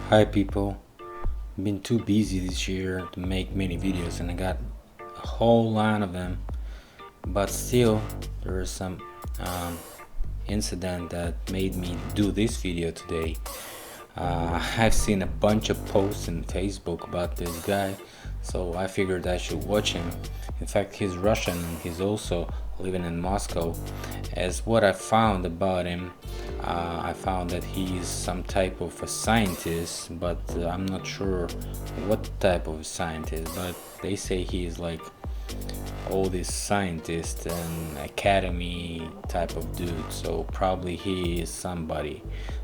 Hi people, been too busy this year to make many videos and I got a whole line of them, but still there is some incident that made me do this video today. I've seen a bunch of posts on Facebook about this guy, so I figured I should watch him. In fact, he's Russian and he's also living in Moscow. As what I found about him, I found that he's some type of a scientist, but I'm not sure what type of a scientist, but they say he's like all these scientists and academy type of dude, so probably he is somebody,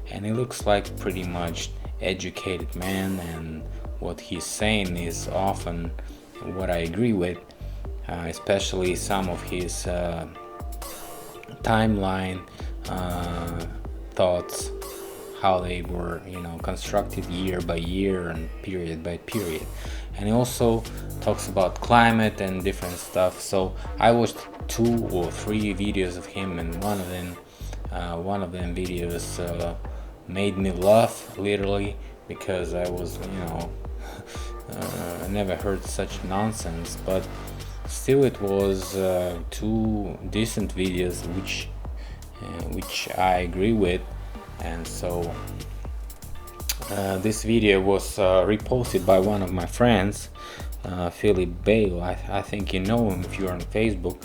and he looks like pretty much educated man, and what he's saying is often what I agree with, especially some of his timeline thoughts, how they were constructed year by year and period by period. And he also talks about climate and different stuff. So I watched 2 or 3 videos of him, and one of them videos made me laugh literally, because I was I never heard such nonsense, but still it was 2 decent videos which I agree with. And so this video was reposted by one of my friends, Philipp. I think you know him if you're on Facebook.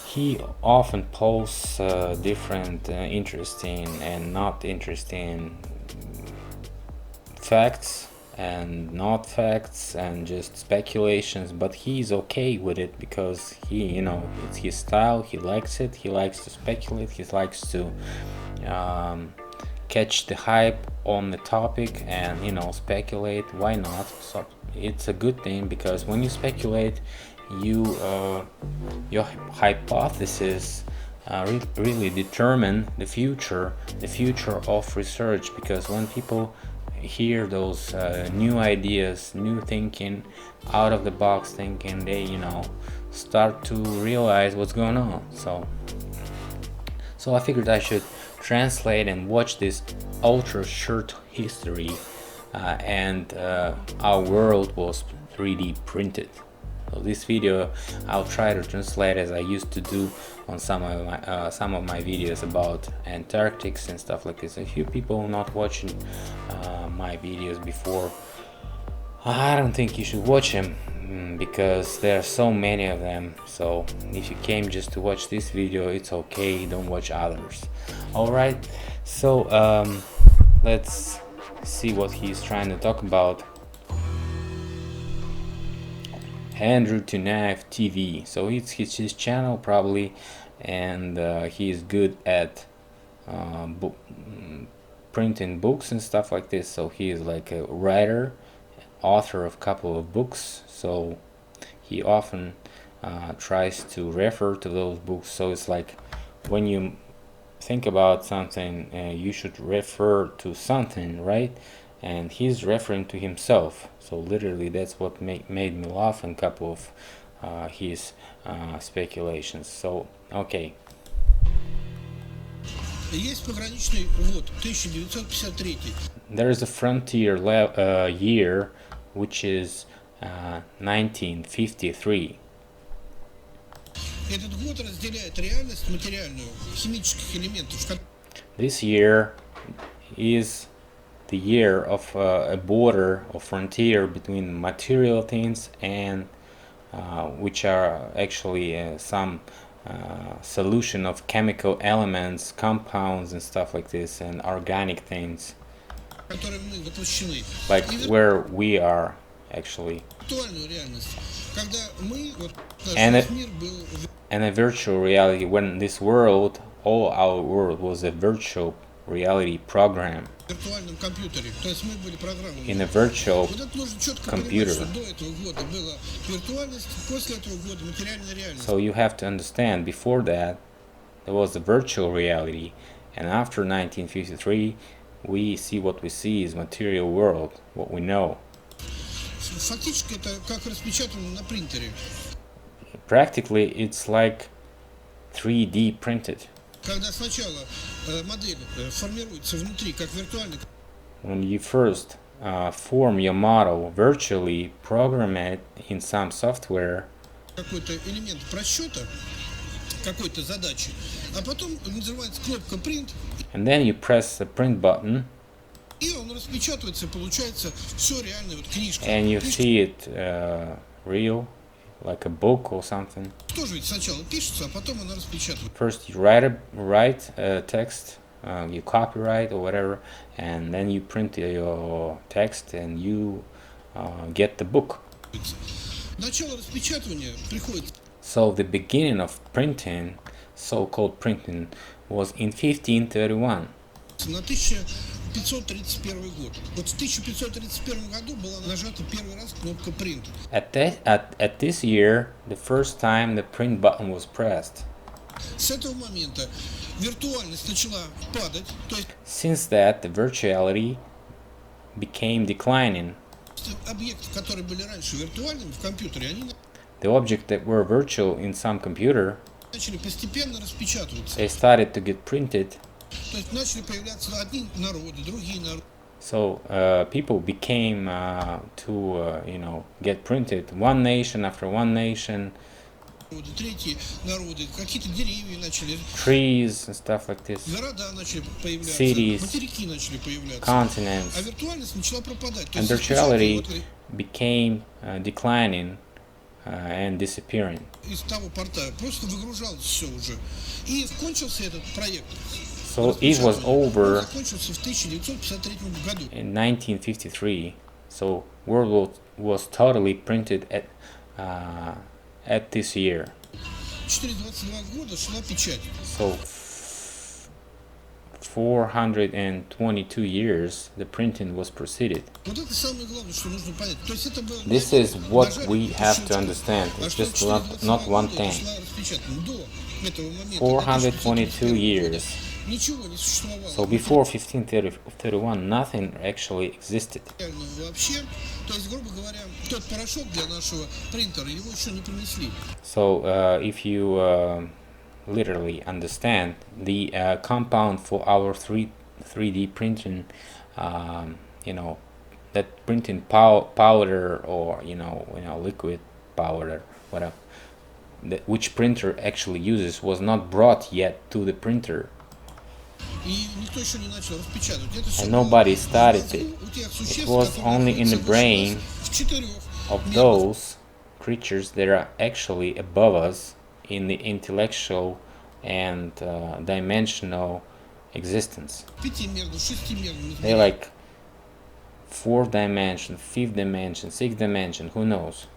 He often posts different interesting and not interesting facts and not facts and just speculations, but he's okay with it because it's his style. He likes it. He likes to speculate. He likes to catch the hype on the topic and speculate. Why not? So it's a good thing, because when you speculate, your hypothesis really determine the future of research, because when people hear those new ideas, new thinking, out of the box thinking, they start to realize what's going on. So I figured I should translate and watch this ultra short history, and our world was 3D printed. So this video I'll try to translate as I used to do on some of my videos about Antarctics and stuff like this. If you people not watching my videos before, I don't think you should watch them, because there are so many of them. So if you came just to watch this video, it's okay, don't watch others. Alright, so let's see what he's trying to talk about. Andrey Tunyaev TV. So it's his channel probably, and he is good at printing books and stuff like this. So he is like a writer, author of a couple of books. So he often tries to refer to those books. So it's like when you think about something, you should refer to something, right? And he's referring to himself. So literally that's what made me laugh in a couple of his speculations. So okay. There is a frontier year, which is 1953. This year is the year of a border or frontier between material things and which are actually some solution of chemical elements, compounds and stuff like this, and organic things, like where we are actually, and a virtual reality, when this world, all our world, was a virtual reality program in a virtual computer. So you have to understand, before that there was the virtual reality, and after 1953 we see what we see is material world, what we know. Practically it's like 3D printed. When you first form your model virtually, program it in some software, какой-то элемент просчета какой-то задачи, а потом называется кнопка print, and then you press the print button, и он распечатывается, получается все реально, вот книжка. and you Книжка see it real, like a book or something. тоже ведь сначала пишется, а потом она распечатывается. First you write a text, you copyright or whatever, and then you print your text and you get the book. Начало распечатывания приходит. So the beginning of printing, so-called printing, was in 1531. На 1531 год. Вот в 1531 году была нажата первый раз кнопка print. At this year, the first time the print button was pressed. С этого момента виртуальность начала падать, то есть Since that, the virtuality became declining. объекты, которые были раньше виртуальными в компьютере, они The objects that were virtual in some computer, начали постепенно распечатываться. they started to get printed. То есть начали появляться одни народы, другие народы. So people became get printed, one nation after one nation, Третьи народы, какие-то деревья начали, trees and stuff like this, города начали появляться, cities, материки начали появляться, а continents, виртуальность начала пропадать. То and есть virtuality became declining and disappearing. из того порта просто выгружалось все уже. И кончился этот проект. So it was over Закончился в 1953 году. in 1953. So world was totally printed at this year. Через 22 года шла печать. So 422 years the printing was proceeded. Вот это самое главное, что нужно понять. То есть это было. This is what we have to understand. It's just not one thing. 422 years. Ничего не существовало. So before 1531, nothing actually existed. Вообще, то есть, грубо говоря, тот порошок для нашего принтера, его еще не принесли. So if you literally understand, the compound for our 3D printing, that printing powder or liquid powder, whatever, which printer actually uses, was not brought yet to the printer. And nobody started it. It was only in the brain of those creatures that are actually above us in the intellectual and dimensional existence. They're like 4th dimension, 5th dimension, 6th dimension, who knows?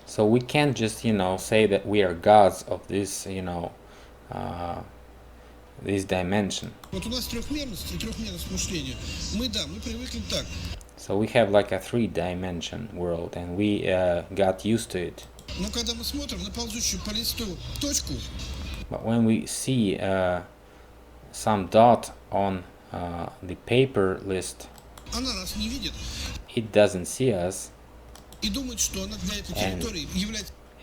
So we can't just, say that we are gods of this, this dimension. So we have like a 3-dimension world, and we got used to it. But when we see some dot on the paper list, it doesn't see us,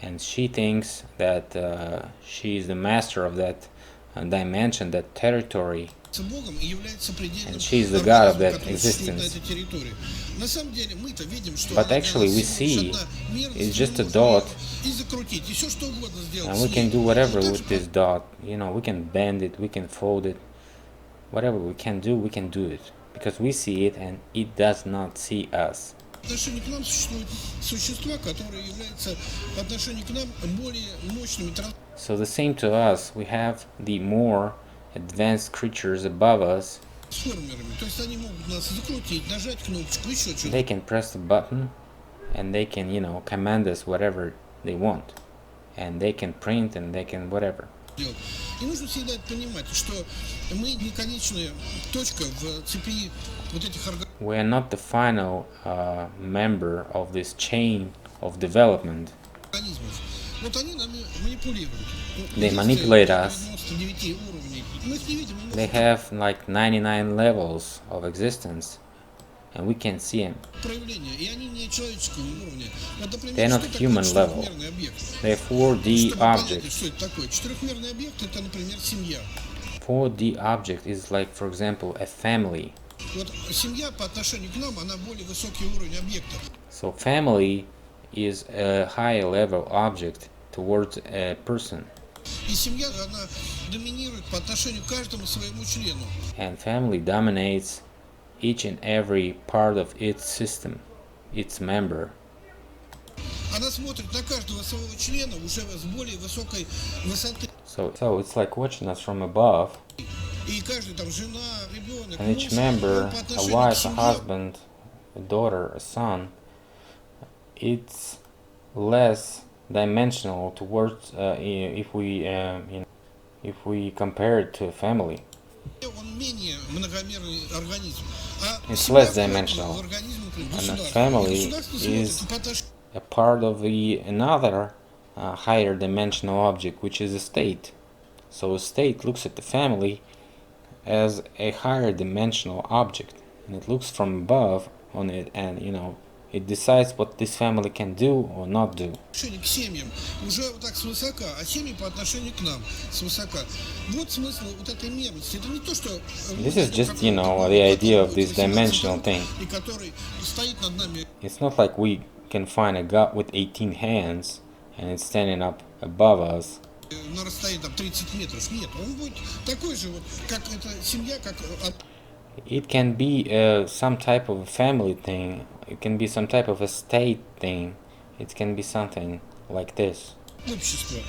and she thinks that she is the master of that dimension, that territory, and she is the god of that existence. But actually we see it's just a dot, and we can do whatever with this dot. We can bend it, we can fold it, whatever we can do it, because we see it and it does not see us. So the same to us, we have the more advanced creatures above us. They can press the button and they can, command us whatever they want. And they can print and they can whatever. We are not the final member of this chain of development. They manipulate us. They have like 99 levels of existence, and we can see them. проявления, и они не человеческого уровня. Вот, They're например, not что такое human level. четырехмерный объект? They're 4D Чтобы понять, objects. что это такое. Четырехмерный объект – это, например, семья. 4D object is like, for example, a family. Вот семья по отношению к нам, она более высокий уровень объекта. So family is a higher level object towards a person. И семья, она доминирует по отношению к каждому своему члену. And family dominates each and every part of its system, its member. Она смотрит на каждого своего члена уже с более высокой высоты. So it's like watching us from above. И каждый там жена, ребенок, And each муж, member, он по a отношению к wife, a семье, husband, a daughter, a son, it's less dimensional towards if we compare it to a family. он менее многомерный организм. А It's семья less входит dimensional. в организм, например, And a государства. family И государство is смотрит по отношению a part of another higher dimensional object, which is a state. So a state looks at the family as a higher dimensional object, and it looks from above on it, and it decides what this family can do or not do. к семьям уже вот так свысока, а семьи по отношению к нам свысока. Вот смысл вот этой мерности. Это не то, что This is just, the idea of this dimensional thing. и который стоит над нами. It's not like we can find a God with 18 hands and it's standing up above us. На расстоянии там 30 метров. Нет, он будет такой же, вот, как эта семья, как It can be some type of a family thing. It can be some type of a state thing. It can be something like this. общество.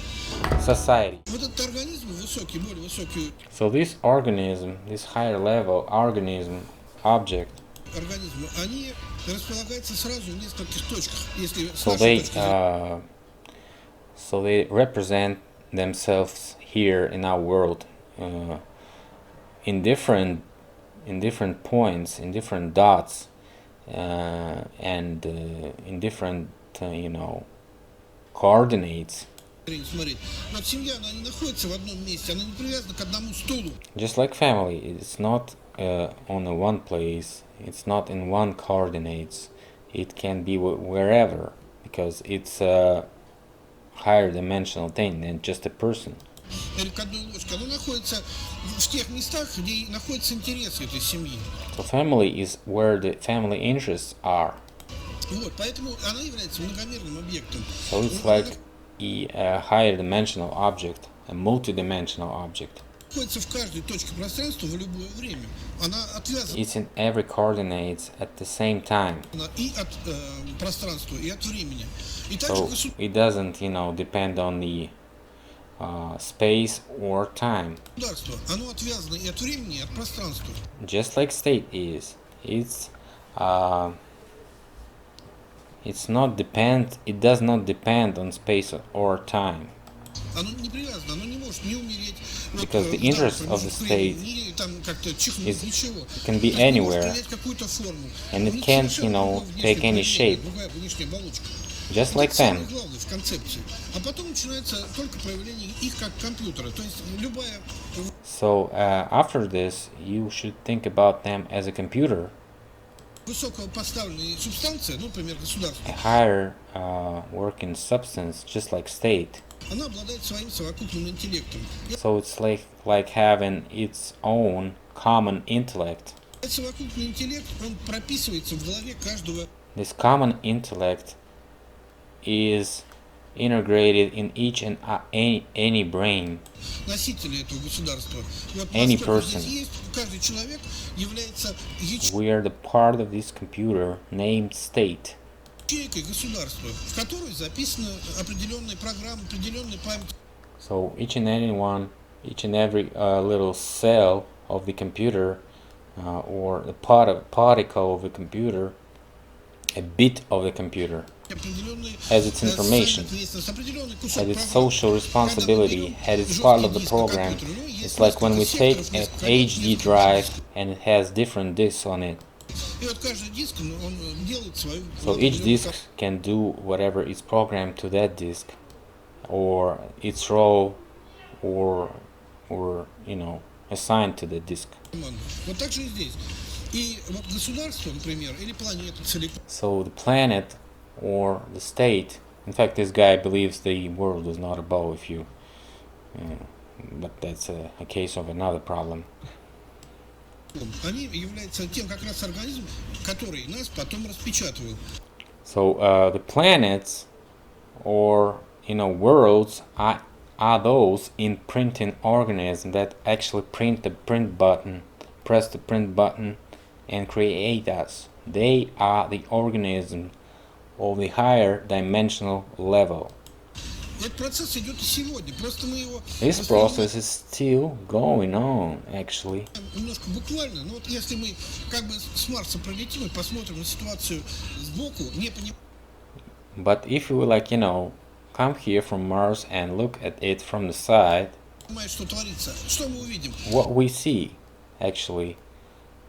Society. Вот этот организм высокий, более высокий So this organism, this higher level organism, object, организмы, они располагаются сразу в нескольких точках, если с so нашей they точки зрения. so they represent themselves here in our world in different points, in different dots, and in different coordinates. Смотри, вот семья, она не находится в одном месте, она не привязана к одному стулу. Just like family, it's not on a one place. It's not in one coordinates. It can be wherever because it's a higher dimensional thing than just a person. Или к одной ложке. Она находится в тех местах, где находятся интересы этой семьи. So family is where the family interests are. Вот, поэтому она является многомерным объектом. So it's like a higher dimensional object, a multidimensional object. Находится в каждой точке пространства в любое время. Она отвязана It's in every coordinates at the same time. и от пространства, и от времени. И также So it doesn't, depend on the space or time. государство, оно отвязано и от времени, и от пространства. Just like state is. It does not depend on space or time. Оно не привязано, оно не может не умереть. Because the interest of the state не там как-то чихнуть, ничего. it can be То есть anywhere, может принять какую-то форму. and it У них can't, совершенно другое take any внешнее shape, проявление, другая внешняя оболочка. just Вот like это самое them. главное в концепции. А потом начинается только проявление их как компьютера. То есть любая So after this, you should think about them as a computer, высокопоставленная субстанция, ну, например, государство, a higher working substance, just like state. она обладает своим совокупным интеллектом. И So it's like having its own common intellect. этот совокупный интеллект, он прописывается в голове каждого. This common intellect is integrated in each and any brain, Носители этого государства. Вот Any насколько person. здесь есть, каждый человек является We are the part of this computer named state. ячейкой государства, в которой записаны определенные программы, определенные память. So each and every little cell of the computer, or the particle of the computer, a bit of the computer, Определенные has its information, ответственность, определенный кусок has its программы. social responsibility, Когда мы has its берем part of the жесткий диск на program. компьютере, ну, есть It's like when we несколько take секторов, an несколько HD несколько drive дисков. and it has different disks on it. И вот каждый диск, он делает свою So each определенную disk can do whatever is programmed to that disk, or its role, or assigned to the disk. команду. Вот так же и здесь. И вот государство, например, или планета целиком. So the planet or the state, in fact, this guy believes the world is not a ball if you, but that's a case of another problem. Они являются тем как раз организмом, который нас потом распечатывает. So the planets or worlds are those imprinting organisms that actually press the print button and create us. They are the organism of the higher dimensional level. Этот процесс идет и сегодня, просто мы его This process is still going on, actually. немножко буквально. Но вот если мы как бы с Марса пролетим и посмотрим на ситуацию сбоку, не понимаем. But if we come here from Mars and look at it from the side, Что творится, что мы увидим? what we see, actually,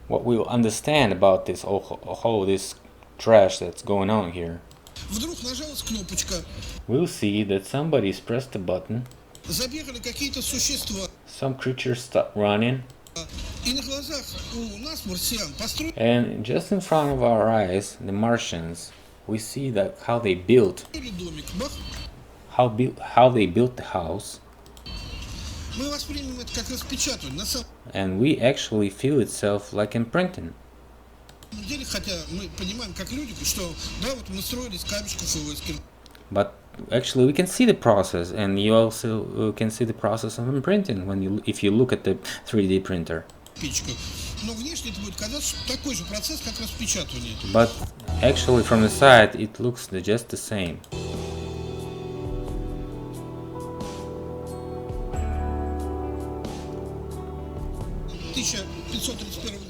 what we'll understand about this whole this trash that's going on here. Вдруг нажалась кнопочка, We'll see that somebody's pressed a button, забегали какие-то существа, some creatures start running, и на глазах у нас, марсиан, построили and just in front of our eyes, the Martians, we see that how they built домик. Бах! how they built the house, Мы воспримем это как распечатывание. На самом and we actually feel itself like imprinting. деле, хотя мы понимаем, как люди, что да, вот мы строили из камешков его, из But actually, we can see the process, and you also can see the process of imprinting if you look at the 3D printer. кирпичиков. Но внешне это будет казаться, что такой же процесс, как распечатывание. But actually, from the side, it looks just the same.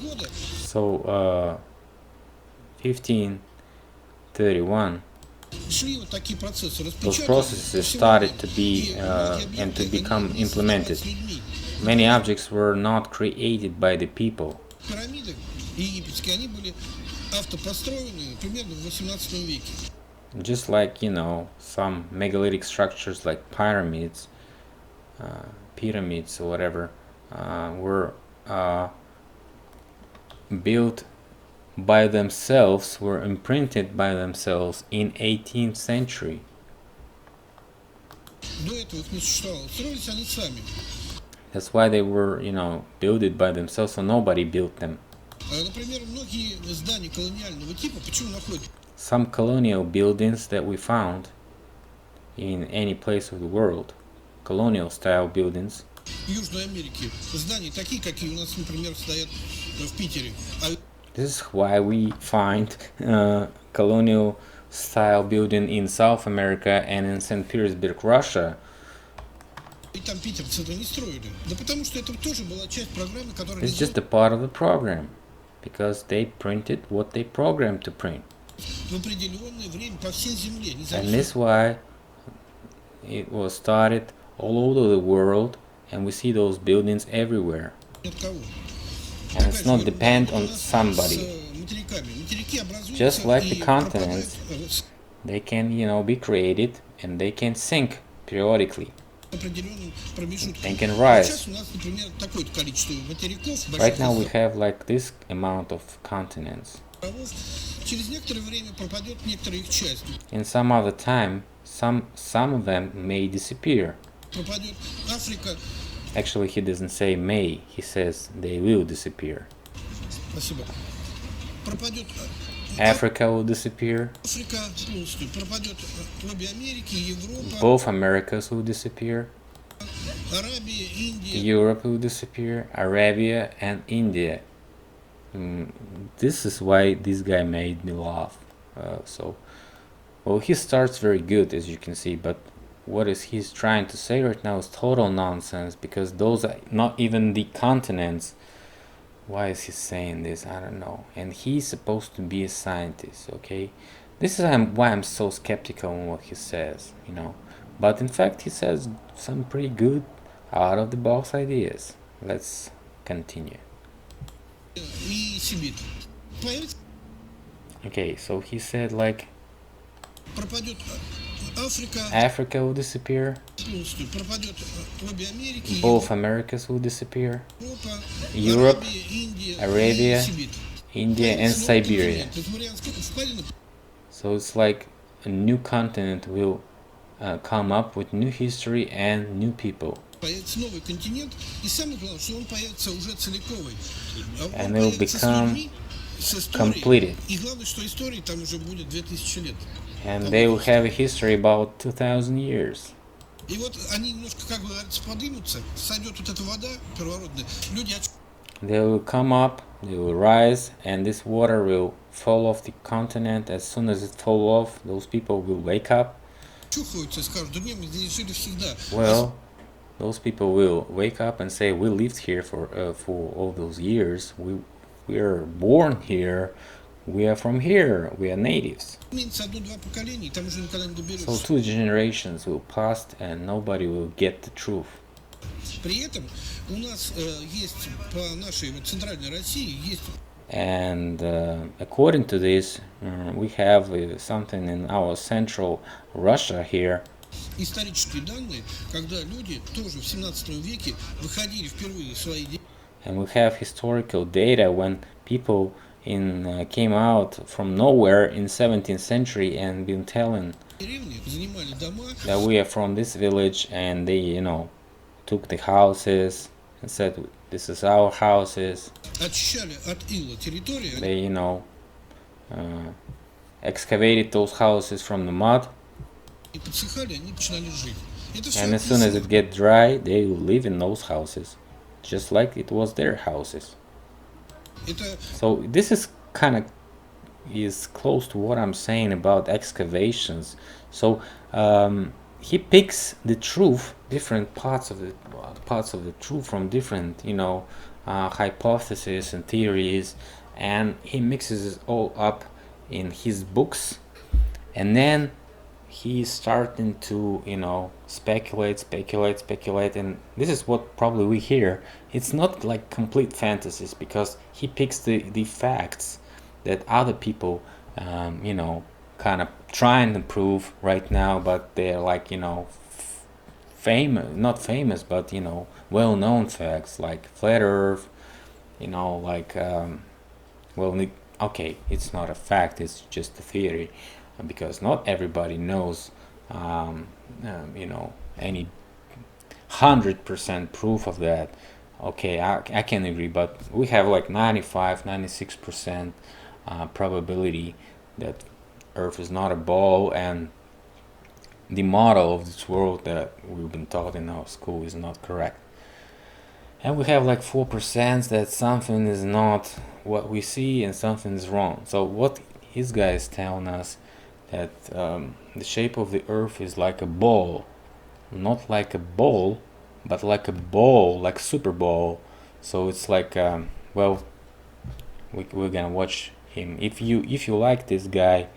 года So, 1531. шли вот такие процессы Those processes started to be and to become implemented. Many objects were not created by the people. Пирамиды египетские, они были автопостроены примерно в 18 веке. Just like, some megalithic structures like pyramids or whatever, were built by themselves, were imprinted by themselves in 18th century. До этого их не существовало. Строились они сами. That's why they were, built by themselves, so nobody built them. Например, многие здания колониального типа, почему находят? Some colonial buildings that we found in any place of the world, colonial style buildings, В Южной Америке здания такие, какие у нас, например, стоят в Питере. this is why we find colonial style building in South America and in St. Petersburg, Russia. И там питерцы это не строили. Да потому что это тоже была часть программы, которая... It's just a part of the program, because they printed what they programmed to print. В определенное время по всей земле. And this is why it was started all over the world, and we see those buildings everywhere. And it's not depend on somebody. Just like the continents, they can, be created, and they can sink periodically. They can rise. Right now we have like this amount of continents. In some other time, some of them may disappear. Actually, he doesn't say may, he says they will disappear. Africa will disappear. Both Americas will disappear. Europe will disappear. Arabia and India. This is why this guy made me laugh. Well, he starts very good, as you can see, but what is he's trying to say right now is total nonsense, because those are not even the continents. Why is he saying this? I don't know. And he's supposed to be a scientist, okay? This is why I'm so skeptical on what he says, But in fact, he says some pretty good out-of-the-box ideas. Let's continue. Okay, so he said like Africa will disappear. Both Americas will disappear. Europe, Arabia, India and Siberia. So it's like a new continent will come up with new history and new people. And it will become completed. And they will have a history about 2000 years. They will come up, they will rise, and this water will fall off the continent. As soon as it fall off, those people will wake up. Well, those people will wake up and say, we lived here for all those years. We are born here. We are from here. We are natives. So 2 generations will pass and nobody will get the truth. And according to this, we have something in our central Russia here. And we have historical data when people came out from nowhere in 17th century and been telling that we are from this village, and they, took the houses and said, this is our houses. They, excavated those houses from the mud. And as soon as it gets dry, they will live in those houses, just like it was their houses. So this is kind of close to what I'm saying about excavations. So he picks the truth, different parts of the truth from different, hypotheses and theories, and he mixes it all up in his books, and then he's starting to, speculate, and this is what probably we hear. It's not like complete fantasies, because he picks the facts that other people, kind of trying to prove right now, but they're like, famous, not famous, but, well-known facts, like flat earth, okay, it's not a fact, it's just a theory, because not everybody knows, any 100% proof of that. Okay, I can agree, but we have like 95-96% probability that Earth is not a ball, and the model of this world that we've been taught in our school is not correct. And we have like 4% that something is not what we see and something is wrong. So what his guy is telling us, that the shape of the Earth is like a ball, not like a ball, but like a ball, like Super Bowl. So it's like, we're gonna watch him. If you like this guy,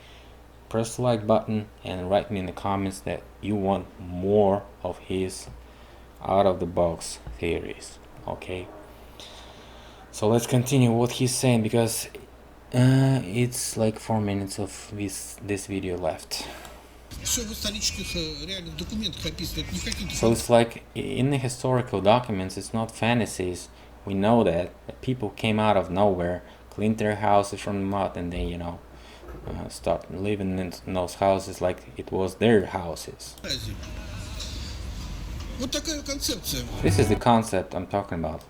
press the like button and write me in the comments that you want more of his out of the box theories. Okay, so let's continue what he's saying, because it's like 4 minutes of this video left. So it's like in the historical documents, it's not fantasies. We know that people came out of nowhere, cleaned their houses from the mud, and they, start living in those houses like it was their houses. This is the concept I'm talking about.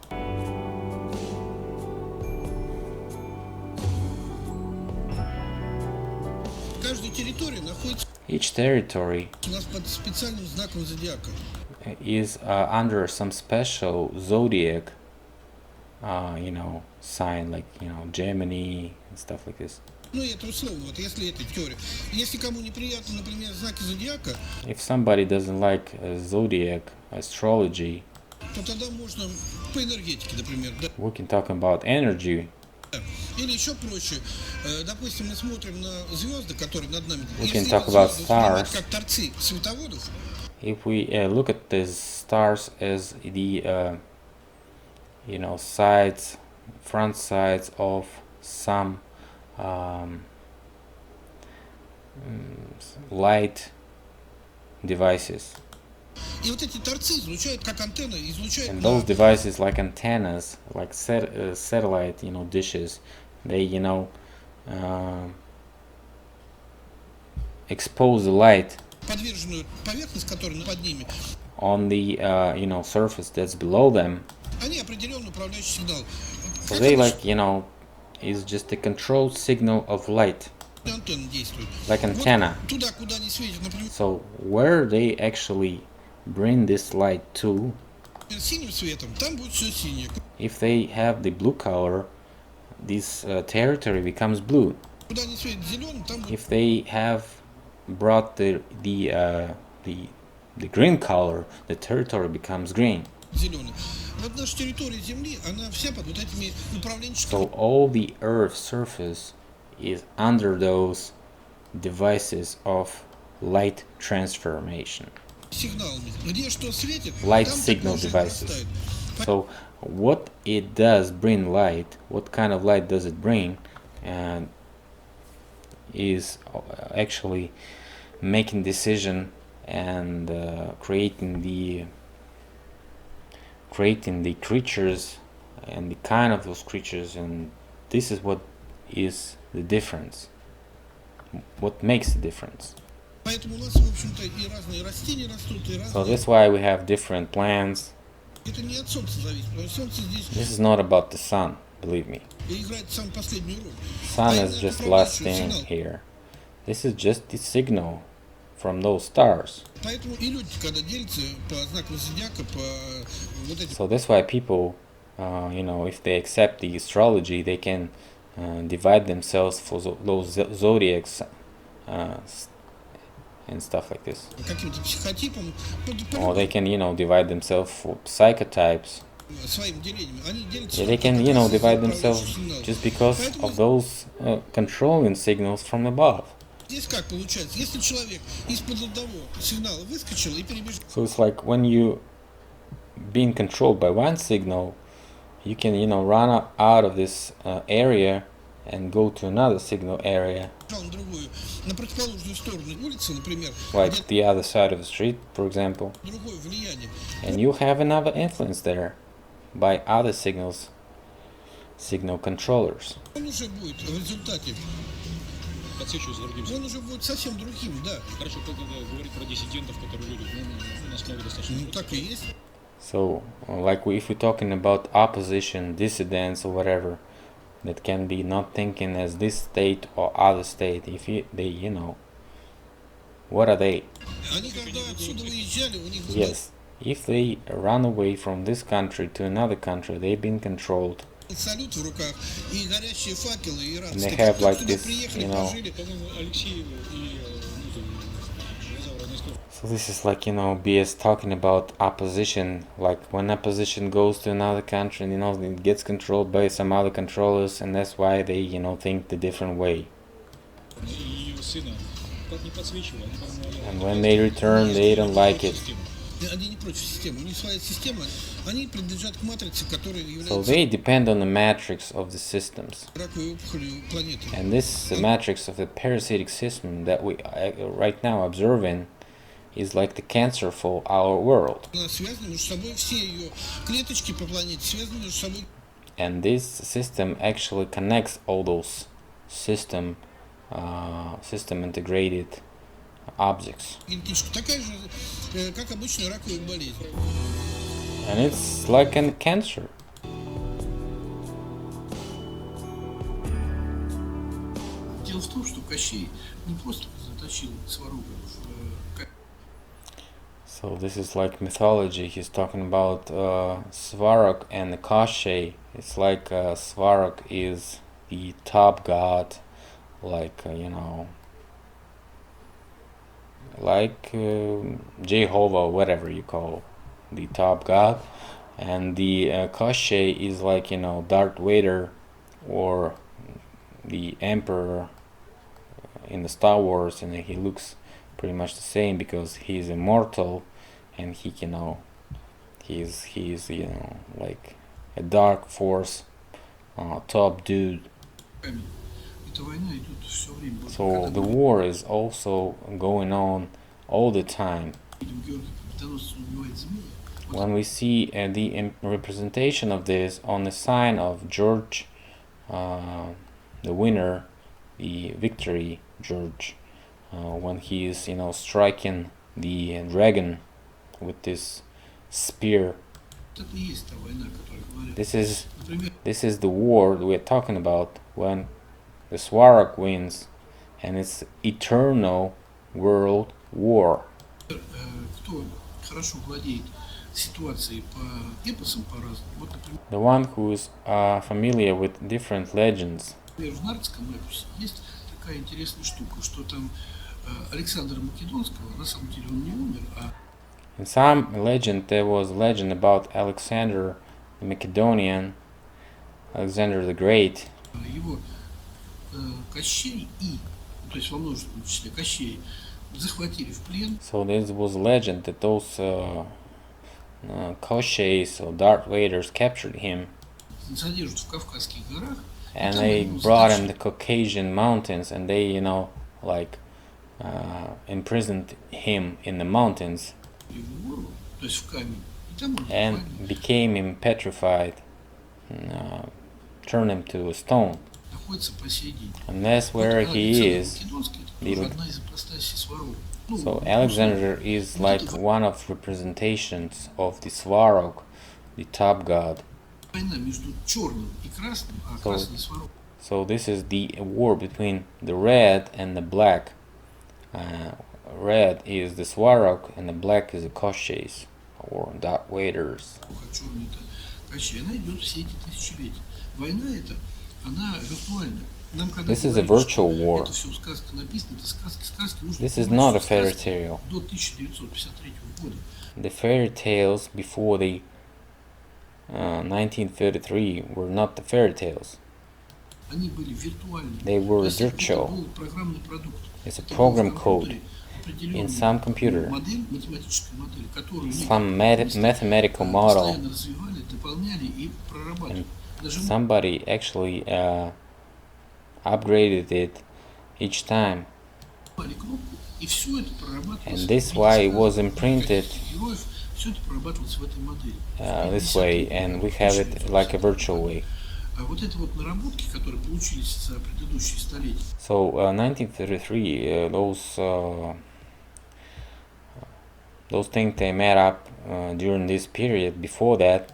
Each territory is under some special zodiac, sign, like, Gemini and stuff like this. If somebody doesn't like zodiac astrology, we can talk about energy. We can talk about stars. If we look at these stars as the sides, front sides of some light devices, and those devices, like antennas, like satellite dishes, they expose the light подверженную поверхность, которая под ними, on the surface that's below them. они определенный управляющий сигнал. So they is just a controlled signal of light, Антенна действует. like antenna. Вот туда, куда они светят, например, So where they actually bring this light to, синим светом, там будет все синее. if they have the blue color, this territory becomes blue. Куда они светят зеленым, там будет If they have brought the green color, the territory becomes green. зеленый. Вот наша территория Земли, она вся под вот этими управленческими So all the Earth's surface is under those devices of light transformation, сигналами. Где что светит, light там signal уже devices. нарастает. So what it does bring light, what kind of light does it bring, and is actually making decision and creating the creatures and the kind of those creatures, and this is what is the difference, what makes the difference. Поэтому у нас, в общем-то, и разные растения растут, и So разные... that's why we have different plants. Это не от Солнца зависит, потому что Солнце здесь This is not about the sun, believe me. играет самую последнюю роль. Sun is just last thing here. This is just the signal from those stars. Поэтому и люди, когда делятся по знакам зодиака, по вот этим... So that's why people, if they accept the astrology, they can divide themselves for those zodiacs and stuff like this. каким-то психотипом, Or they can, divide themselves for psychotypes. своим делением. Они делятся... Yeah, they can, divide themselves just because of those controlling signals from above. Здесь как получается? Если человек из-под одного сигнала выскочил и перебежал... So it's like when you being controlled by one signal, you can, run out of this area and go to another signal area, на другую, на противоположную сторону улицы, например, like the other side of the street, for example, другое влияние. and you have another influence there by other signal controllers. Он уже будет в результате, подсвечивать за другим. он уже будет совсем другим, да. Хорошо, когда говорить про диссидентов, которые люди, у нас много достаточно. Ну так и есть. So, like if we're talking about opposition, dissidents, or whatever, that can be not thinking as this state or other state, if they, what are they? Они когда отсюда выезжали, у них Yes, if they run away from this country to another country, they've been controlled. салют в руках, и горящие факелы, и And they радости. have like Туда this, приехали, пожили. По-моему, Алексеев и в разные стороны. So this is like, BS talking about opposition, like when opposition goes to another country, it gets controlled by some other controllers, and that's why they, think the different way. И ее сына как не подсвечивали, они, по-моему, And when they return, they don't like it. Они не против системы, у них своя система, они принадлежат к матрице, которая So является they depend on the matrix of the systems. раковой опухолью планеты. And this matrix of the parasitic system that we right now observing is like the cancer for our world. Она связана между собой, все ее клеточки по планете связаны между собой. And this system actually connects all those system integrated objects. Генетически такая же, как обычная раковая болезнь. And it's like a cancer. Дело в том, что Кощей не просто заточил Сварога в So this is like mythology. He's talking about Svarog and Koshchei. It's like Svarog is the top god, like like Jehovah, whatever you call the top god, and the Koshchei is like Darth Vader or the Emperor in the Star Wars, and he looks pretty much the same because he's immortal and he's like a dark force top dude. So the war is also going on all the time. When we see the representation of this on the sign of George the winner, the victory George, when he is, you know, striking the dragon with this spear. This is the war we're talking about, when the Svarog wins, and it's eternal world war. The one who is familiar with different legends. In some legend there was a legend about Alexander the Macedonian, Alexander the Great. So there was a legend that those Kosheys or Darth Vaders captured him, and they brought him to the Caucasian mountains, and they, you know, like imprisoned him in the mountains and became him petrified, turned him to a stone. And that's where he is. So Alexander is like one of representations of the Svarog, the top god. So this is the war between the red and the black. Red is the Svarog and the black is the Kosheys or Darth Vaders. This is a virtual war. This is not a fairy tale. The fairy tales before the 1933 were not the fairy tales. They were virtual. It's a program code in some computer, some mathematical model, and somebody actually upgraded it each time, and this is why it was imprinted this way, and we have it like a virtual way. So 1933, those things they made up during this period. Before that,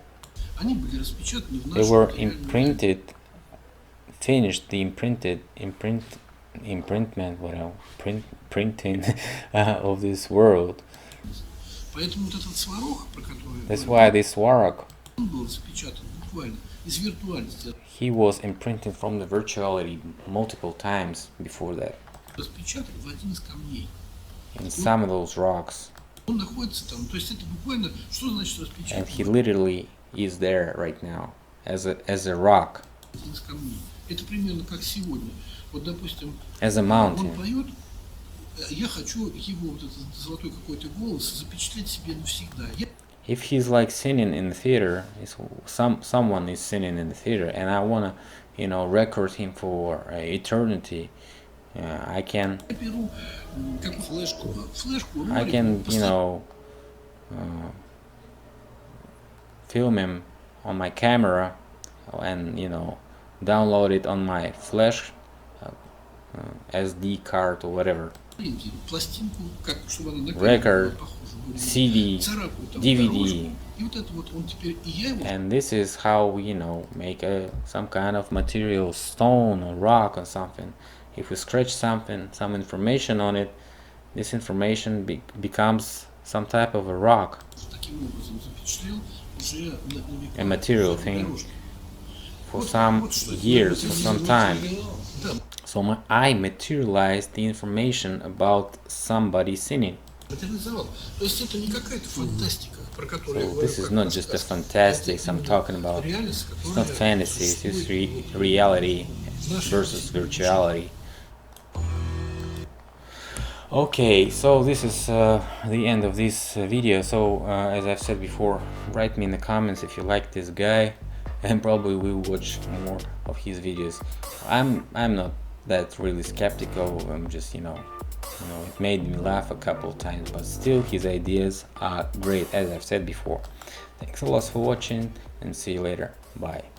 they were imprinted, finished the printing of this world. That's why this Svarog, he was imprinted from the virtuality multiple times before that, in some of those rocks. And he literally is there right now as a rock, as a mountain. If he's like singing in the theater, someone is singing in the theater, and I wanna, you know, record him for eternity, I can, you know, film him on my camera and, you know, download it on my flash SD card or whatever, record, CD, DVD, and this is how we, you know, make some kind of material, stone or rock or something. If we scratch something, some information on it, this information becomes some type of a rock, a material thing, for some years, for some time. So I materialized the information about somebody singing. So this is not just the fantastics I'm talking about. It's not fantasy, it's reality versus virtuality. Okay, so this is the end of this video. So as I've said before, write me in the comments if you like this guy, and probably we'll watch more of his videos. I'm not that really skeptical. I'm just, you know, it made me laugh a couple of times, but still his ideas are great, as I've said before. Thanks a lot for watching, and see you later. Bye.